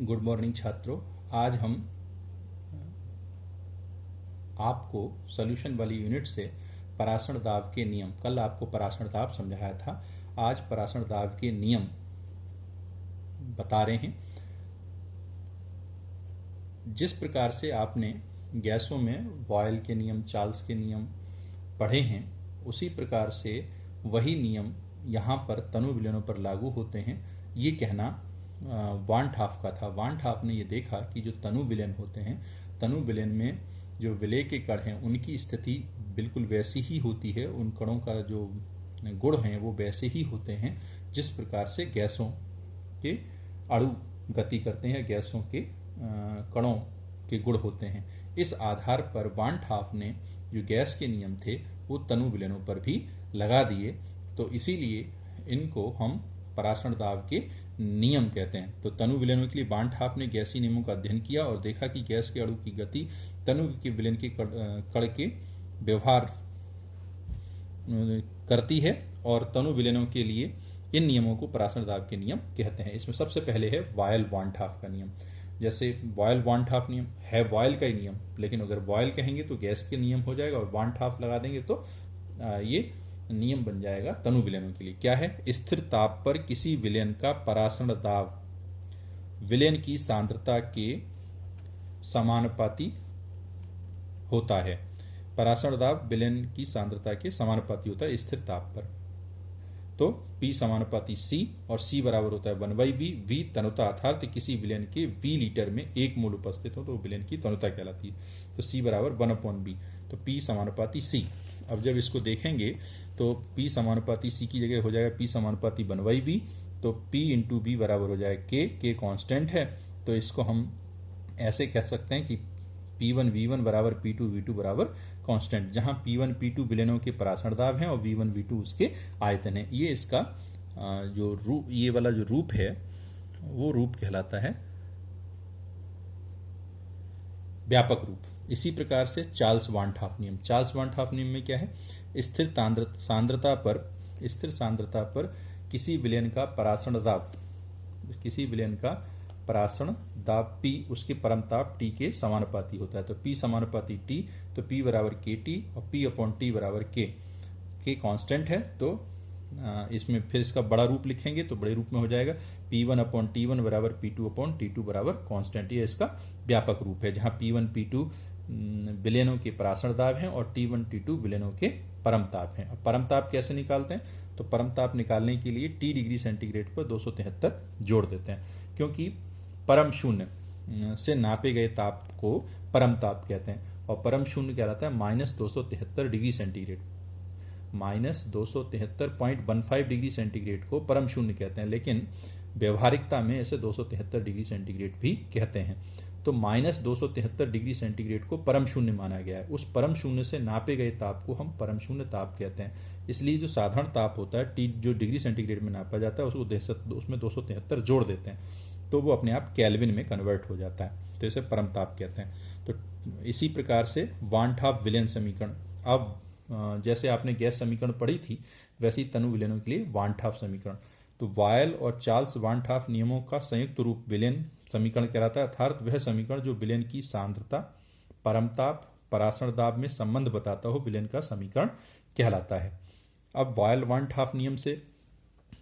Good morning छात्रों। आज हम आपको सॉल्यूशन वाली यूनिट से परासरण दाब के नियम, कल आपको परासरण दाब समझाया था, आज परासरण दाब के नियम बता रहे हैं। जिस प्रकार से आपने गैसों में बॉयल के नियम, चार्ल्स के नियम पढ़े हैं, उसी प्रकार से वही नियम यहाँ पर तनु विलयनों पर लागू होते हैं। ये कहना वान ठाफ का था। वान ठाफ ने ये देखा कि जो तनु विलयन होते हैं, तनु विलयन में जो विलय के कण हैं उनकी स्थिति बिल्कुल वैसी ही होती है, उन कणों का जो गुण हैं वो वैसे ही होते हैं जिस प्रकार से गैसों के अणु गति करते हैं, गैसों के कणों के गुण होते हैं। इस आधार पर वान ठाफ ने जो गैस के नियम थे वो तनु विलयनों पर भी लगा दिए, तो इसीलिए इनको हम परासरण दाब के नियम कहते हैं। तो तनु विलयनों के लिए वान ठाफ ने गैसीय नियमों का अध्ययन किया और देखा कि गैस के अणु की गति तनु के विलयन के कण के व्यवहार करती है और तनु विलयनों के लिए इन नियमों को परासरण दाब के नियम कहते हैं। इसमें सबसे पहले है वायल वान ठाफ का नियम। जैसे बॉयल वान ठाफ नियम है बॉयल का ही नियम, लेकिन अगर बॉयल कहेंगे तो गैस के नियम हो जाएगा और वान ठाफ लगा देंगे तो ये नियम बन जाएगा तनु विलयनों के लिए। क्या है? स्थिर ताप पर किसी विलयन का परासरण दाब विलयन की सांद्रता के समानुपाती होता है। परासरण दाब विलयन की सांद्रता के समानुपाती होता है स्थिर ताप पर। तो P समानुपाती C और C बराबर होता है 1/V। V तनुता अर्थात किसी विलयन के V लीटर में 1 मोल उपस्थित हो तो विलयन की तनुता कहलाती है। तो C बराबर 1/V। तो P समानुपाती C। अब जब इसको देखेंगे तो P समानुपाती C की जगह हो जाएगा P समानुपाती 1/V। तो P इंटू B बराबर हो जाएगा K कांस्टेंट है, तो इसको हम ऐसे कह सकते हैं कि P1 V1 बराबर P2 V2 बराबर कांस्टेंट, जहां P1 P2 विलयनों के परासरण दाब हैं और V1 V2 उसके आयतन है। ये इसका जो रूप, ये वाला जो रूप है वो रूप कहलाता है व्यापक रूप। इसी प्रकार से चार्ल्स वान ठाफ नियम। चार्ल्स वान ठाफ नियम में क्या है? स्थिर सांद्रता पर किसी विलयन का परासरण दाब P उसके परमताप T के समानुपाती होता है। तो P समानुपाती T, तो P बराबर KT और P अपॉन T बराबर K कांस्टेंट है। तो इसमें फिर इसका बड़ा रूप लिखेंगे तो बड़े रूप में हो जाएगा P1 अपॉन T1 बराबर P2 अपॉन T2 बराबर कांस्टेंट। ये इसका व्यापक रूप है, जहां P1 P2 विलयनों के परासरण दाब हैं और T1 T2 विलयनों के परमताप हैं। अब परमताप कैसे निकालते हैं? तो परमताप निकालने के लिए T डिग्री सेंटीग्रेड पर 273 जोड़ देते हैं, क्योंकि परम शून्य से नापे गए ताप को परम ताप कहते हैं और परम शून्य कहलाता है -273 डिग्री सेंटीग्रेड। -273.15 डिग्री सेंटीग्रेड को परम शून्य कहते हैं, लेकिन व्यवहारिकता में इसे 273 डिग्री सेंटीग्रेड भी कहते हैं। तो -273 डिग्री सेंटीग्रेड को परम शून्य माना गया है। उस परम शून्य से नापे गए ताप को हम परम शून्य ताप कहते हैं। इसलिए जो साधारण ताप होता है T जो डिग्री सेंटीग्रेड में नापा जाता है उसमें 273 जोड़ देते हैं तो वो अपने आप केल्विन में कन्वर्ट हो जाता है, तो इसे परम ताप कहते हैं। तो इसी प्रकार से वान ठाफ विलयन समीकरण, अब जैसे आपने गैस समीकरण पढ़ी थी वैसे ही तनु विलयनों के लिए वान ठाफ समीकरण। तो वायल और चार्ल्स वान ठाफ नियमों का संयुक्त रूप विलयन समीकरण कहलाता है, अर्थात वह समीकरण जो विलयन की सांद्रता, परमताप, परासरण दाब में संबंध बताता हो विलयन का समीकरण कहलाता है। अब वायल वान ठाफ नियम से,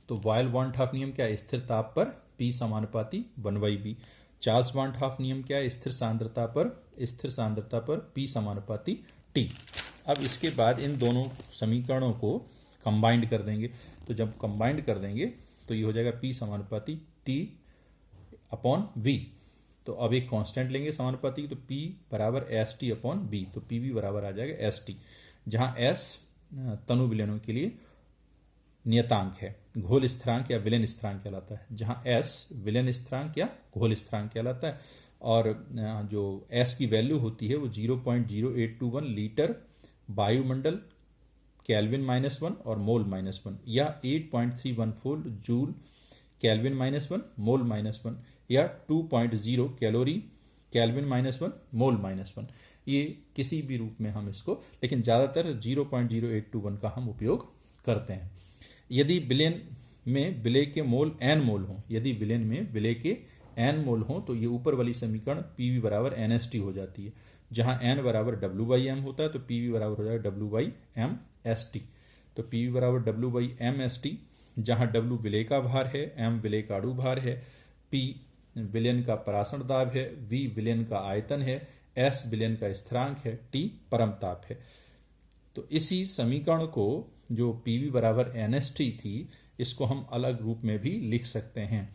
तो वायल वान ठाफ नियम क्या है? स्थिर ताप पर P समानुपाती 1/V। चार्ल्स वान ठाफ नियम क्या है? स्थिर सांद्रता पर P समानुपाती T। अब इसके बाद इन दोनों समीकरणों को कंबाइंड कर देंगे, तो जब कंबाइंड कर देंगे तो ये हो जाएगा P समानुपाती T अपॉन V। तो अब एक कांस्टेंट लेंगे समानुपाती, तो P बराबर ST अपॉन B, तो PV बराबर आ जाएगा ST, जहां S तनु विलयनों के लिए नियतांक है, घोल स्थिरांक या विलयन स्थिरांक कहलाता है, जहां S विलयन स्थिरांक या घोल स्थिरांक कहलाता है और जो S की वैल्यू होती है वो 0.0821 लीटर वायुमंडल केल्विन -1 और मोल -1 या 8.314 जूल केल्विन -1 मोल -1 या 2.0 कैलोरी केल्विन -1 मोल -1, ये किसी भी रूप में हम इसको, लेकिन ज़्यादातर 0.0821 का हम उपयोग करते हैं। यदि विलयन में विलय के मोल n मोल हों, यदि विलयन में विलय के n मोल हो तो ये ऊपर वाली समीकरण PV बराबर NST हो जाती है। जहाँ n बराबर W/m होता है तो PV बराबर हो जाएगा W/m/ST। तो PV बराबर W/m/ST, जहाँ W विलेय का भार है, m विलेय का अणु भार है, P विलयन का परासरण दाब है, V विलयन का आयतन है, S विलयन का स्थिरांक है, T परम ताप है। तो इसी समीकरण को जो PV बराबर NST थी, इसको हम अलग रूप में भी लिख सकते हैं।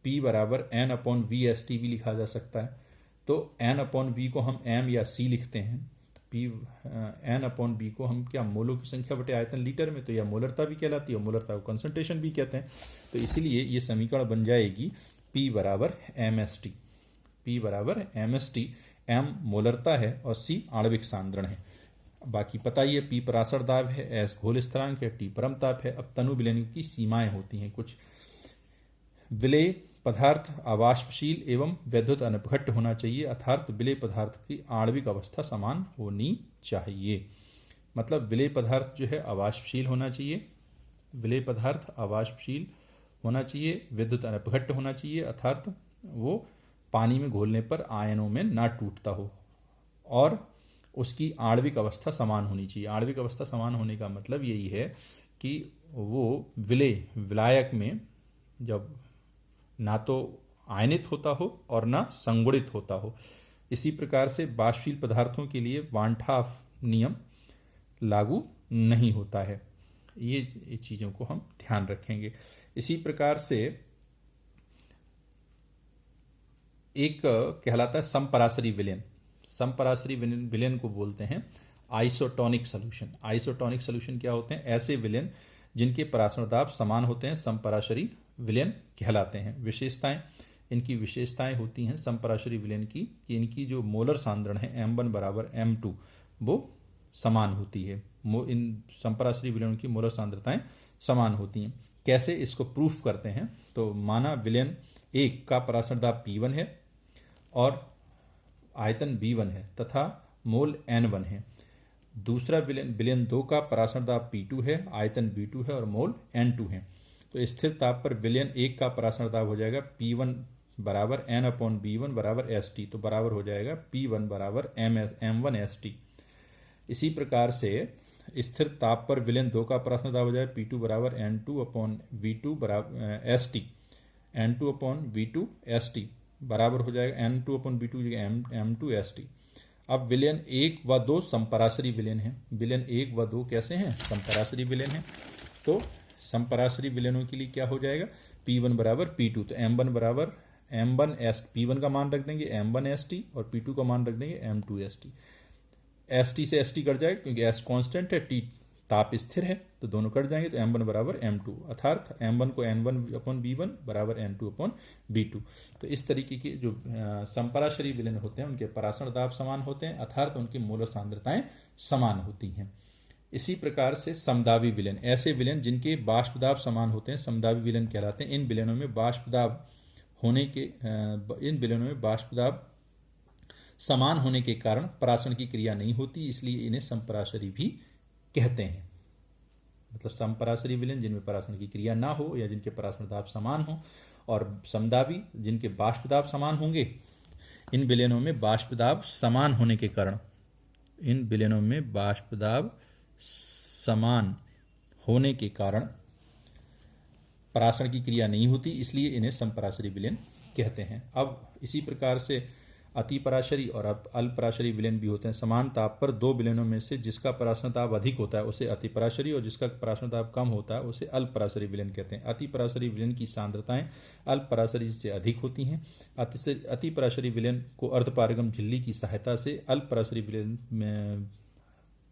P बराबर N/VST भी लिखा जा सकता है। तो N/V को हम m या c लिखते हैं। P N/V को हम क्या मोलों की संख्या बटे आयतन लीटर में, तो यह मोलरता भी कहलाती है और मोलरता को कंसंट्रेशन भी कहते हैं। तो इसीलिए ये समीकरण बन जाएगी P बराबर MST। P बराबर MST, M मोलरता है और C आणविक सांद्रण है। बाकी पता ही है, P परासरण दाब है, S घोल स्थिरांक है, T परम ताप है। अब तनु विलयन की सीमाएं होती हैं कुछ। विलेय पदार्थ अवाष्पशील एवं वैद्युत अनपघट्ट होना चाहिए, अर्थात विलेय पदार्थ की आणविक अवस्था समान होनी चाहिए। मतलब विलेय पदार्थ जो है अवाष्पशील होना चाहिए, विलेय पदार्थ अवाष्पशील होना चाहिए, विद्युत अनपघट्ट होना चाहिए, अर्थात वो पानी में घोलने पर आयनों में ना टूटता हो, और उसकी आणविक अवस्था समान होनी चाहिए। आणविक अवस्था समान होने का मतलब यही है कि वो विलायक में जब ना तो आयनित होता हो और ना संगुणित होता हो। इसी प्रकार से वाष्पशील पदार्थों के लिए वान हाफ नियम लागू नहीं होता है। ये चीज़ों को हम ध्यान रखेंगे। इसी प्रकार से एक कहलाता है समपराशरी विलयन। समपराशरी विलयन को बोलते हैं आइसोटोनिक सॉल्यूशन। आइसोटोनिक सॉल्यूशन क्या होते हैं? ऐसे विलयन जिनके परासरण दाब समान होते हैं समपराशरी विलयन कहलाते हैं। विशेषताएं, इनकी विशेषताएं होती हैं समपराशरी विलयन की कि इनकी जो मोलर सांद्रण है M1 बराबर M2 वो समान होती है। इन समपराशरी विलयन की मोलर सांद्रताएं समान होती हैं। कैसे इसको प्रूफ करते हैं? तो माना विलयन 1 का परासरण दाब P1 है और आयतन B1 है तथा मोल N1 है। दूसरा विलयन 2 का परासरण दाब P2 है, आयतन B2 है और मोल N2 है। तो स्थिर ताप पर विलयन 1 का परासरण दाब हो जाएगा P1 बराबर N/B1 बराबर ST, तो बराबर हो जाएगा P1 बराबर M1 ST। इसी प्रकार से स्थिर ताप पर विलयन 2 का परासरण दाब हो जाएगा P2 बराबर N2/V2 बराबर ST, N2/V2 ST बराबर हो जाएगा N2/V2 M2 ST। अब विलयन 1 व 2 समपराशरी विलयन है। विलयन 1 व 2 कैसे हैं? समपराशरी विलयन है। तो समपराशरी विलयनों के लिए क्या हो जाएगा? P1 बराबर P2, तो M1 बराबर M1 S, P1 का मान रख देंगे M1 ST और P2 का मान रख देंगे M2 ST। ST से ST कट जाएगा क्योंकि S कांस्टेंट है, T ताप स्थिर है, तो दोनों कट जाएंगे, तो M1 बराबर M2, अर्थात M1 को N1/B1 बराबर N2/B2। तो इस तरीके के जो समपराशरी विलयन होते हैं उनके परासरण दाब समान होते हैं, अर्थात उनकी मोलर सांद्रताएं समान होती हैं। इसी प्रकार से समदाबी विलयन, ऐसे विलयन जिनके बाष्प दाब समान होते हैं समदाबी विलयन कहलाते हैं। इन विलयनों में बाष्प दाब समान होने के कारण परासरण की क्रिया नहीं होती, इसलिए इन्हें समपराशरी भी कहते हैं। मतलब समपराशरी विलयन जिनमें परासरण की क्रिया ना हो या जिनके परासरण दाब समान हो, और समदाबी जिनके बाष्प दाब समान होंगे। इन विलयनों में बाष्प दाब समान होने के कारण, इन विलयनों में बाष्प दाब समान होने के कारण परासरण की क्रिया नहीं होती, इसलिए इन्हें समपराशरी विलयन कहते हैं। अब इसी प्रकार से अतिपराशरी और अल्पराशरी विलयन भी होते हैं। समान ताप पर दो विलयनों में से जिसका परासरण ताप अधिक होता है उसे अतिपराशरी और जिसका परासरण ताप कम होता है उसे अल्पराशरी विलयन कहते हैं। अतिपराशरी विलयन की सांद्रताएं अल्पराशरी से अधिक होती हैं। अतिपराशरी विलयन को अर्धपारगम झिल्ली की सहायता से अल्पराशरी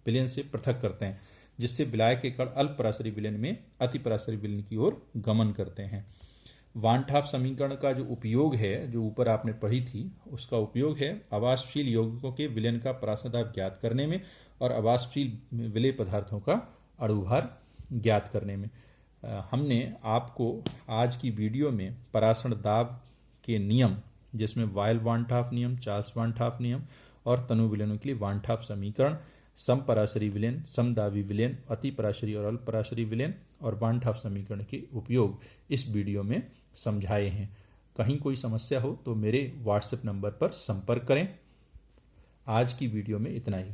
विलयन से पृथक करते हैं, जिससे विलायक के कण अल्पराशरी विलयन में अतिपराशरी विलयन की ओर गमन करते हैं। वान हाफ समीकरण का जो उपयोग है, जो ऊपर आपने पढ़ी थी, उसका उपयोग है अवाष्पशील यौगिकों के विलयन का परासरण दाब ज्ञात करने में और अवाष्पशील विलेय पदार्थों का अणुभार ज्ञात करने में। हमने आपको आज की वीडियो में परासरण दाब के नियम, जिसमें वायल वान हाफ नियम, चार्ल्स वान हाफ नियम और तनु विलयनों के लिए वान हाफ समीकरण, समपराशरी विलयन, समदाबी विलयन, अतिपराशरी और अल्पराशरी विलयन और वान हाफ समीकरण के उपयोग इस वीडियो में समझाए हैं। कहीं कोई समस्या हो तो मेरे व्हाट्सएप नंबर पर संपर्क करें। आज की वीडियो में इतना ही।